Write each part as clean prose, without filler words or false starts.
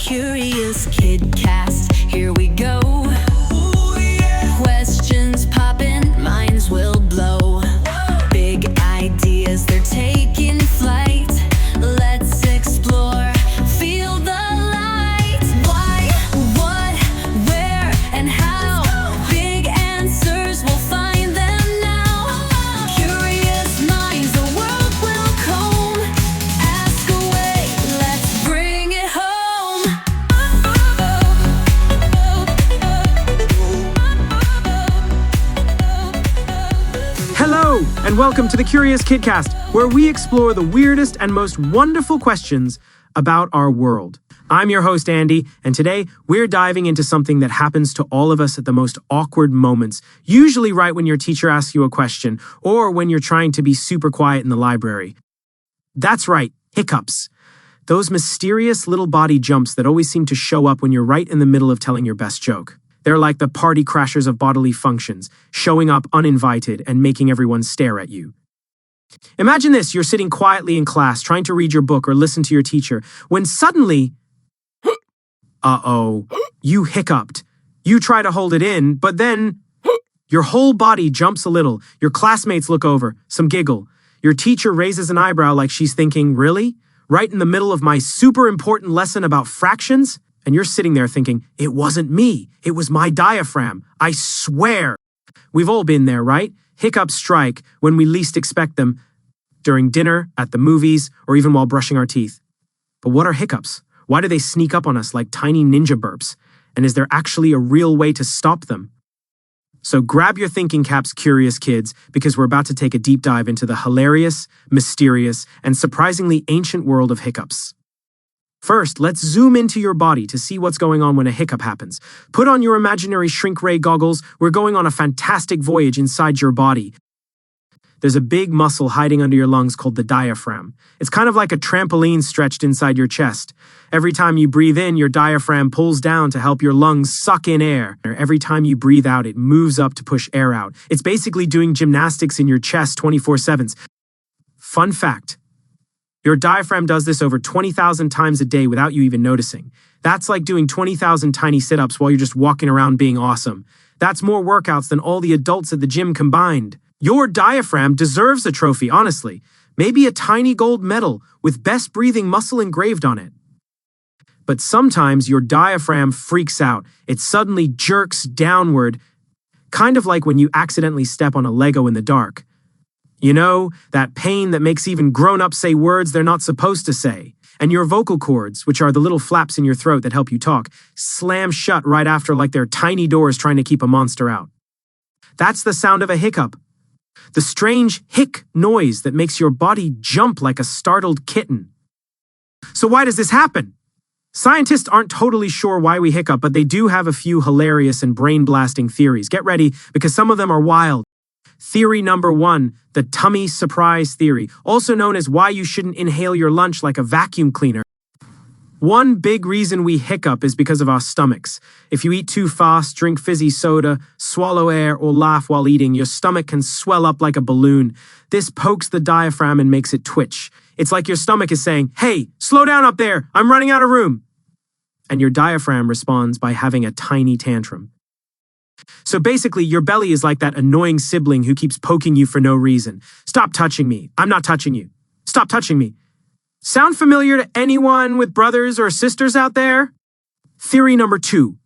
Curious Kid Cast, here we go. Ooh, yeah. Questions poppin', minds will blow. Big ideas, they're taking flight. Let's explore, feel the light. Why, what, where, and how? Big answers, we'll find them now. Curious minds, the world will comb. Ask away, let's bring it home. Hello, and welcome to the Curious Kid Cast, where we explore the weirdest and most wonderful questions about our world. I'm your host, Andy, and today we're diving into something that happens to all of us at the most awkward moments, usually right when your teacher asks you a question or when you're trying to be super quiet in the library. That's right, hiccups. Those mysterious little body jumps that always seem to show up when you're right in the middle of telling your best joke. They're like the party crashers of bodily functions, showing up uninvited and making everyone stare at you. Imagine this, you're sitting quietly in class, trying to read your book or listen to your teacher, when suddenly, you hiccuped. You try to hold it in, but then your whole body jumps a little. Your classmates look over, some giggle. Your teacher raises an eyebrow like she's thinking, really? Right in the middle of my super important lesson about fractions? And you're sitting there thinking, it wasn't me. It was my diaphragm. I swear. We've all been there, right? Hiccups strike when we least expect them, during dinner, at the movies, or even while brushing our teeth. But what are hiccups? Why do they sneak up on us like tiny ninja burps? And is there actually a real way to stop them? So grab your thinking caps, curious kids, because we're about to take a deep dive into the hilarious, mysterious, and surprisingly ancient world of hiccups. First, let's zoom into your body to see what's going on when a hiccup happens. Put on your imaginary shrink-ray goggles. We're going on a fantastic voyage inside your body. There's a big muscle hiding under your lungs called the diaphragm. It's kind of like a trampoline stretched inside your chest. Every time you breathe in, your diaphragm pulls down to help your lungs suck in air. Every time you breathe out, it moves up to push air out. It's basically doing gymnastics in your chest 24/7. Fun fact. Your diaphragm does this over 20,000 times a day without you even noticing. That's like doing 20,000 tiny sit-ups while you're just walking around being awesome. That's more workouts than all the adults at the gym combined. Your diaphragm deserves a trophy, honestly. Maybe a tiny gold medal with best breathing muscle engraved on it. But sometimes your diaphragm freaks out. It suddenly jerks downward, kind of like when you accidentally step on a Lego in the dark. You know, that pain that makes even grown-ups say words they're not supposed to say. And your vocal cords, which are the little flaps in your throat that help you talk, slam shut right after like they're tiny doors trying to keep a monster out. That's the sound of a hiccup. The strange hic noise that makes your body jump like a startled kitten. So why does this happen? Scientists aren't totally sure why we hiccup, but they do have a few hilarious and brain-blasting theories. Get ready, because some of them are wild. Theory number 1, the tummy surprise theory, also known as why you shouldn't inhale your lunch like a vacuum cleaner. One big reason we hiccup is because of our stomachs. If you eat too fast, drink fizzy soda, swallow air, or laugh while eating, your stomach can swell up like a balloon. This pokes the diaphragm and makes it twitch. It's like your stomach is saying, "Hey, slow down up there, I'm running out of room." And your diaphragm responds by having a tiny tantrum. So basically, your belly is like that annoying sibling who keeps poking you for no reason. Stop touching me. I'm not touching you. Stop touching me. Sound familiar to anyone with brothers or sisters out there? Theory number 2,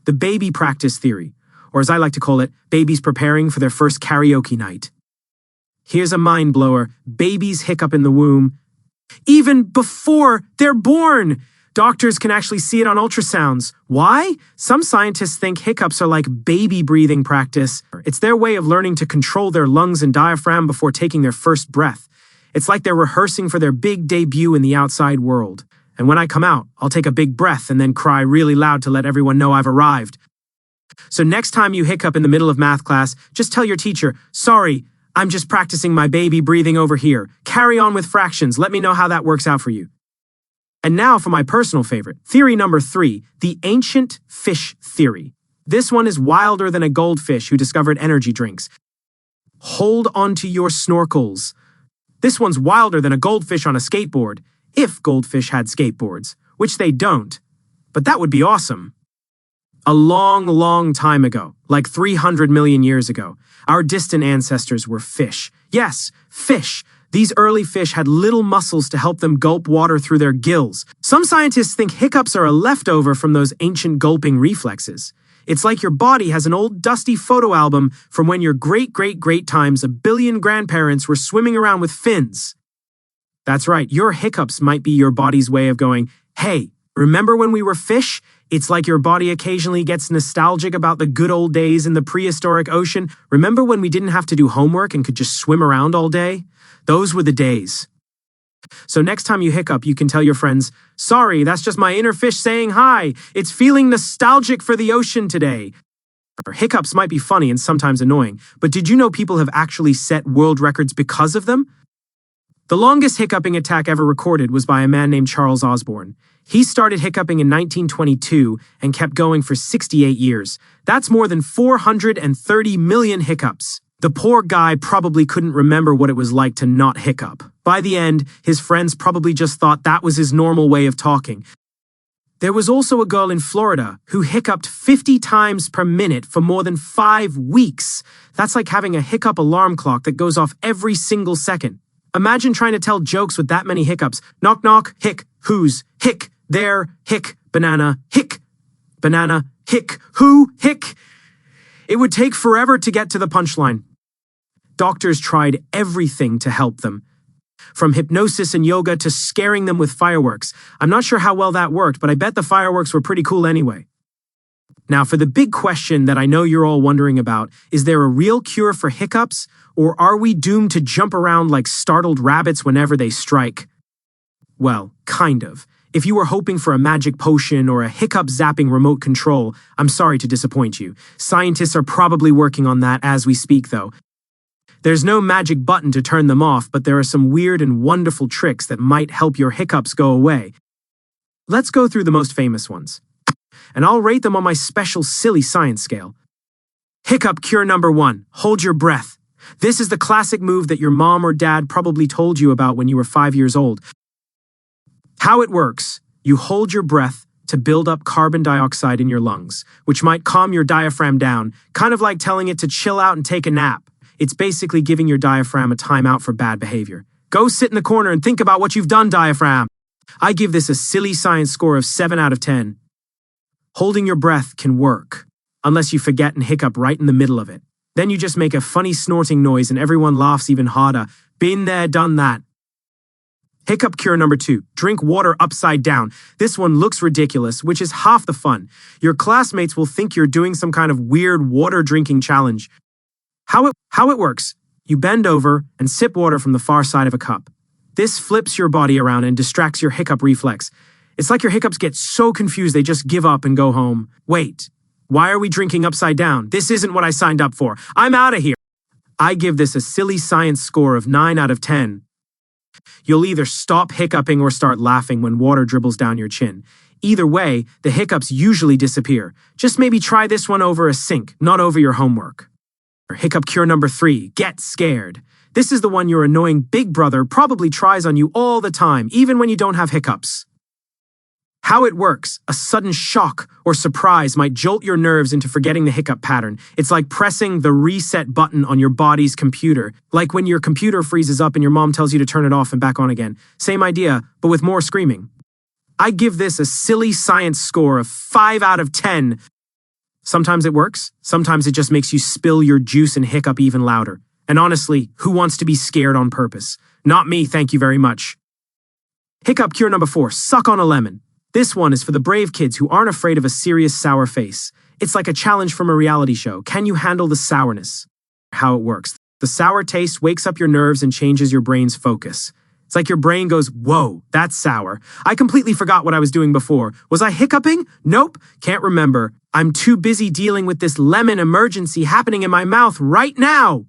the baby practice theory, or as I like to call it, babies preparing for their first karaoke night. Here's a mind blower. Babies hiccup in the womb even before they're born. Doctors can actually see it on ultrasounds. Why? Some scientists think hiccups are like baby breathing practice. It's their way of learning to control their lungs and diaphragm before taking their first breath. It's like they're rehearsing for their big debut in the outside world. And when I come out, I'll take a big breath and then cry really loud to let everyone know I've arrived. So next time you hiccup in the middle of math class, just tell your teacher, "Sorry, I'm just practicing my baby breathing over here. Carry on with fractions. Let me know how that works out for you." And now for my personal favorite, theory number 3, the ancient fish theory. This one is wilder than a goldfish who discovered energy drinks. Hold onto your snorkels. This one's wilder than a goldfish on a skateboard, if goldfish had skateboards, which they don't. but that would be awesome. A long, long time ago, like 300 million years ago, our distant ancestors were fish. Yes, fish. These early fish had little muscles to help them gulp water through their gills. Some scientists think hiccups are a leftover from those ancient gulping reflexes. It's like your body has an old dusty photo album from when your great times a billion grandparents were swimming around with fins. That's right, your hiccups might be your body's way of going, hey, remember when we were fish? It's like your body occasionally gets nostalgic about the good old days in the prehistoric ocean. Remember when we didn't have to do homework and could just swim around all day? Those were the days. So next time you hiccup, you can tell your friends, sorry, that's just my inner fish saying hi. It's feeling nostalgic for the ocean today. Hiccups might be funny and sometimes annoying, but did you know people have actually set world records because of them? The longest hiccuping attack ever recorded was by a man named Charles Osborne. He started hiccuping in 1922 and kept going for 68 years. That's more than 430 million hiccups. The poor guy probably couldn't remember what it was like to not hiccup. By the end, his friends probably just thought that was his normal way of talking. There was also a girl in Florida who hiccuped 50 times per minute for more than 5 weeks. That's like having a hiccup alarm clock that goes off every single second. Imagine trying to tell jokes with that many hiccups. Knock, knock, hic, who's, hic, there, hic, banana, hic, who, hic. It would take forever to get to the punchline. Doctors tried everything to help them. From hypnosis and yoga to scaring them with fireworks. I'm not sure how well that worked, but I bet the fireworks were pretty cool anyway. Now, for the big question that I know you're all wondering about, is there a real cure for hiccups, or are we doomed to jump around like startled rabbits whenever they strike? Well, kind of. If you were hoping for a magic potion or a hiccup zapping remote control, I'm sorry to disappoint you. Scientists are probably working on that as we speak, though. There's no magic button to turn them off, but there are some weird and wonderful tricks that might help your hiccups go away. Let's go through the most famous ones, and I'll rate them on my special silly science scale. Hiccup cure number 1, hold your breath. This is the classic move that your mom or dad probably told you about when you were 5 years old. How it works, you hold your breath to build up carbon dioxide in your lungs, which might calm your diaphragm down, kind of like telling it to chill out and take a nap. It's basically giving your diaphragm a timeout for bad behavior. Go sit in the corner and think about what you've done, diaphragm. I give this a silly science score of 7 out of 10. Holding your breath can work, unless you forget and hiccup right in the middle of it. Then you just make a funny snorting noise and everyone laughs even harder. Been there, done that. Hiccup cure number 2, drink water upside down. This one looks ridiculous, which is half the fun. Your classmates will think you're doing some kind of weird water drinking challenge. How it works, you bend over and sip water from the far side of a cup. This flips your body around and distracts your hiccup reflex. It's like your hiccups get so confused they just give up and go home. Wait, why are we drinking upside down? This isn't what I signed up for. I'm out of here. I give this a silly science score of 9 out of 10. You'll either stop hiccuping or start laughing when water dribbles down your chin. Either way, the hiccups usually disappear. Just maybe try this one over a sink, not over your homework. Hiccup cure number 3, get scared. This is the one your annoying big brother probably tries on you all the time, even when you don't have hiccups. How it works, a sudden shock or surprise might jolt your nerves into forgetting the hiccup pattern. It's like pressing the reset button on your body's computer, like when your computer freezes up and your mom tells you to turn it off and back on again. Same idea, but with more screaming. I give this a silly science score of 5 out of 10. Sometimes it works, sometimes it just makes you spill your juice and hiccup even louder. And honestly, who wants to be scared on purpose? Not me, thank you very much. Hiccup cure number 4, suck on a lemon. This one is for the brave kids who aren't afraid of a serious sour face. It's like a challenge from a reality show. Can you handle the sourness? How it works. The sour taste wakes up your nerves and changes your brain's focus. It's like your brain goes, whoa, that's sour. I completely forgot what I was doing before. Was I hiccuping? Nope, can't remember. I'm too busy dealing with this lemon emergency happening in my mouth right now.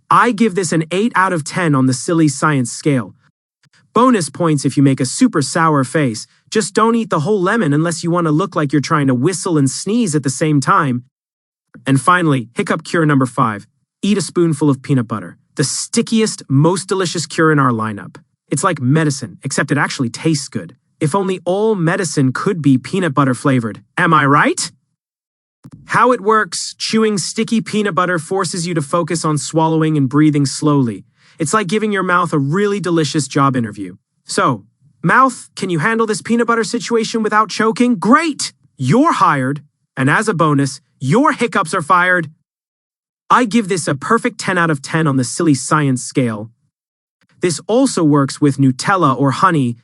I give this an 8 out of 10 on the silly science scale. Bonus points if you make a super sour face. Just don't eat the whole lemon unless you want to look like you're trying to whistle and sneeze at the same time. And finally, hiccup cure number 5. Eat a spoonful of peanut butter. The stickiest, most delicious cure in our lineup. It's like medicine, except it actually tastes good. If only all medicine could be peanut butter flavored. Am I right? How it works: chewing sticky peanut butter forces you to focus on swallowing and breathing slowly. It's like giving your mouth a really delicious job interview. So, mouth, can you handle this peanut butter situation without choking? Great! You're hired, and as a bonus, your hiccups are fired. I give this a perfect 10 out of 10 on the silly science scale. This also works with Nutella or honey,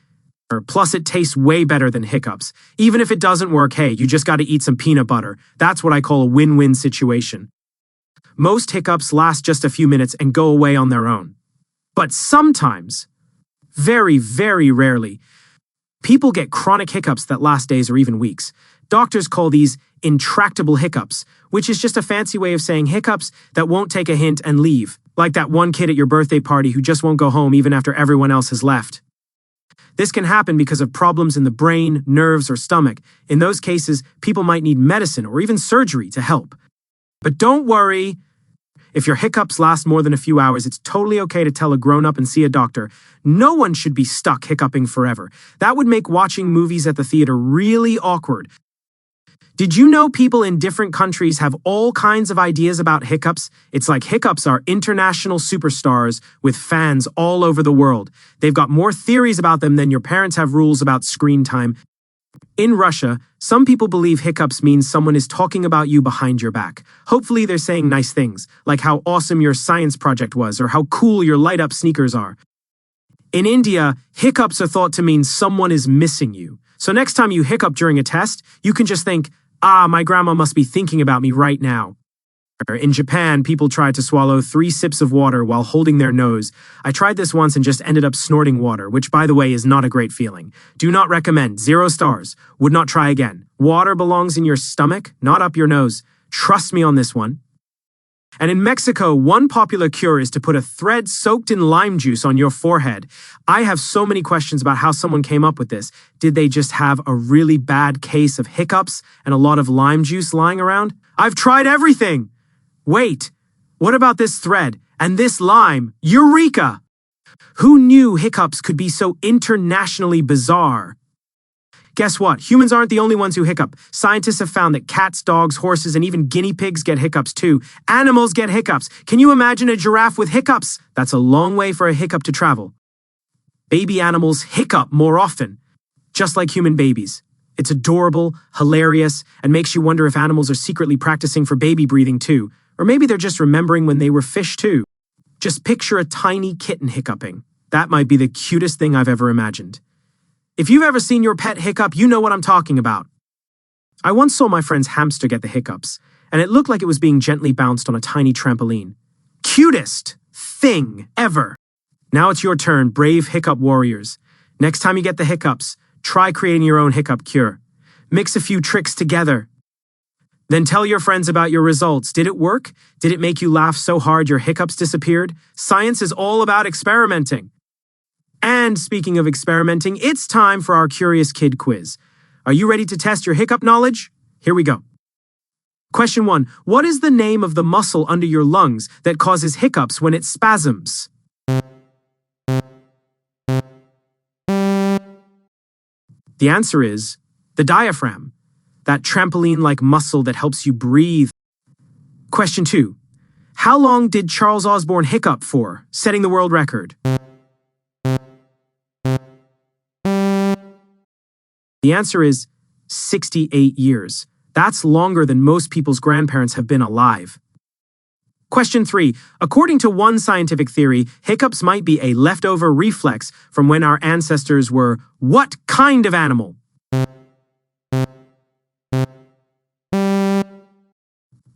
plus it tastes way better than hiccups. Even if it doesn't work, hey, you just gotta eat some peanut butter. That's what I call a win-win situation. Most hiccups last just a few minutes and go away on their own. But sometimes, very, very rarely, people get chronic hiccups that last days or even weeks. Doctors call these intractable hiccups, which is just a fancy way of saying hiccups that won't take a hint and leave, like that one kid at your birthday party who just won't go home even after everyone else has left. This can happen because of problems in the brain, nerves, or stomach. In those cases, people might need medicine or even surgery to help. But don't worry. If your hiccups last more than a few hours, it's totally okay to tell a grown-up and see a doctor. No one should be stuck hiccuping forever. That would make watching movies at the theater really awkward. Did you know people in different countries have all kinds of ideas about hiccups? It's like hiccups are international superstars with fans all over the world. They've got more theories about them than your parents have rules about screen time. In Russia, some people believe hiccups means someone is talking about you behind your back. Hopefully they're saying nice things, like how awesome your science project was or how cool your light-up sneakers are. In India, hiccups are thought to mean someone is missing you. So next time you hiccup during a test, you can just think, my grandma must be thinking about me right now. In Japan, people tried to swallow 3 sips of water while holding their nose. I tried this once and just ended up snorting water, which, by the way, is not a great feeling. Do not recommend. 0 stars. Would not try again. Water belongs in your stomach, not up your nose. Trust me on this one. And in Mexico, one popular cure is to put a thread soaked in lime juice on your forehead. I have so many questions about how someone came up with this. Did they just have a really bad case of hiccups and a lot of lime juice lying around? I've tried everything! Wait, what about this thread and this lime? Eureka! Who knew hiccups could be so internationally bizarre? Guess what? Humans aren't the only ones who hiccup. Scientists have found that cats, dogs, horses, and even guinea pigs get hiccups too. Animals get hiccups. Can you imagine a giraffe with hiccups? That's a long way for a hiccup to travel. Baby animals hiccup more often, just like human babies. It's adorable, hilarious, and makes you wonder if animals are secretly practicing for baby breathing too. Or maybe they're just remembering when they were fish too. Just picture a tiny kitten hiccuping. That might be the cutest thing I've ever imagined. If you've ever seen your pet hiccup, you know what I'm talking about. I once saw my friend's hamster get the hiccups, and it looked like it was being gently bounced on a tiny trampoline. Cutest thing ever. Now it's your turn, brave hiccup warriors. Next time you get the hiccups, try creating your own hiccup cure. Mix a few tricks together. Then tell your friends about your results. Did it work? Did it make you laugh so hard your hiccups disappeared? Science is all about experimenting. And speaking of experimenting, it's time for our Curious Kid quiz. Are you ready to test your hiccup knowledge? Here we go. Question 1. What is the name of the muscle under your lungs that causes hiccups when it spasms? The answer is the diaphragm, that trampoline-like muscle that helps you breathe. Question 2. How long did Charles Osborne hiccup for, setting the world record? The answer is 68 years. That's longer than most people's grandparents have been alive. Question 3. According to one scientific theory, hiccups might be a leftover reflex from when our ancestors were what kind of animal?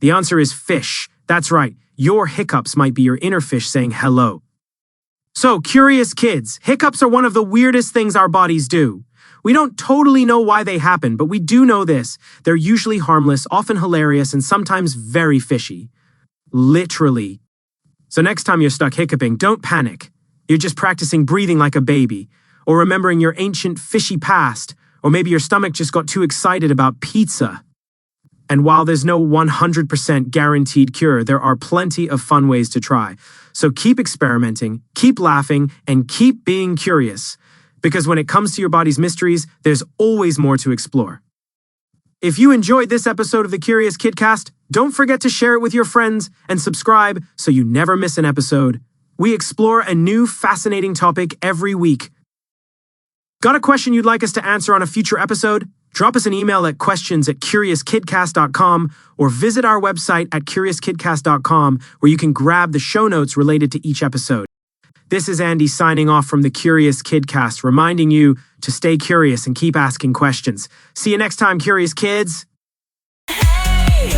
The answer is fish. That's right. Your hiccups might be your inner fish saying hello. So, curious kids, hiccups are one of the weirdest things our bodies do. We don't totally know why they happen, but we do know this. They're usually harmless, often hilarious, and sometimes very fishy. Literally. So next time you're stuck hiccuping, don't panic. You're just practicing breathing like a baby, or remembering your ancient fishy past, or maybe your stomach just got too excited about pizza. And while there's no 100% guaranteed cure, there are plenty of fun ways to try. So keep experimenting, keep laughing, and keep being curious. Because when it comes to your body's mysteries, there's always more to explore. If you enjoyed this episode of the Curious Kidcast, don't forget to share it with your friends and subscribe so you never miss an episode. We explore a new fascinating topic every week. Got a question you'd like us to answer on a future episode? Drop us an email at questions@curiouskidcast.com or visit our website at curiouskidcast.com where you can grab the show notes related to each episode. This is Andy signing off from the Curious Kidcast, reminding you to stay curious and keep asking questions. See you next time, Curious Kids! Hey,